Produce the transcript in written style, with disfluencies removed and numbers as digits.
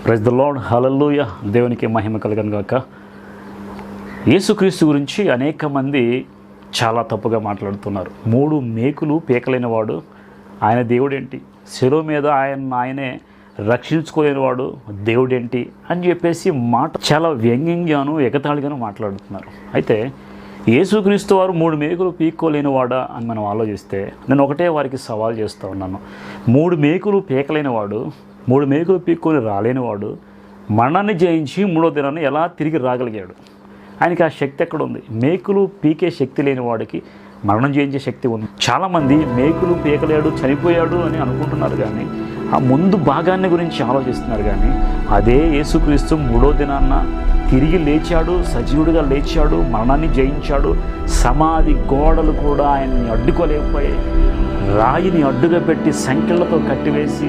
Praise the lord, హల్లెలూయా. దేవునికి మహిమ కలుగను గాక. యేసుక్రీస్తు గురించి అనేక మంది చాలా తప్పుగా మాట్లాడుతున్నారు. 3 మేకులు పీకలేని వాడు ఆయన దేవుడేంటి, శిలువ మీద ఆయనే రక్షించుకోలేని వాడు దేవుడేంటి అని చెప్పేసి మాట చాలా వ్యంగ్యంగాను ఎగతాళిగాను మాట్లాడుతున్నారు. అయితే యేసుక్రీస్తు వారు 3 మేకులు పీక్కోలేని వాడా అని మనం ఆలోచిస్తే నేను ఒకటే వారికి సవాల్ చేస్తూ ఉన్నాను. 3 మేకులు పీకలేని వాడు, 3 మేకులు పీక్కొని రాలేనివాడు మరణాన్ని జయించి 3వ దినాన్ని ఎలా తిరిగి రాగలిగాడు? ఆయనకి ఆ శక్తి ఎక్కడ ఉంది? మేకులు పీకే శక్తి లేని వాడికి మరణం జయించే శక్తి ఉంది. చాలామంది మేకులు పీకలేడు, చనిపోయాడు అని అనుకుంటున్నారు, కానీ ఆ ముందు భాగాన్ని గురించి ఆలోచిస్తున్నారు. కానీ అదే యేసుక్రీస్తు 3వ దినాన్న తిరిగి లేచాడు, సజీవుడిగా లేచాడు, మరణాన్ని జయించాడు. సమాధి గోడలు కూడా ఆయన్ని అడ్డుకోలేకపోయాయి. రాయిని అడ్డుగా పెట్టి సంకెళ్లతో కట్టివేసి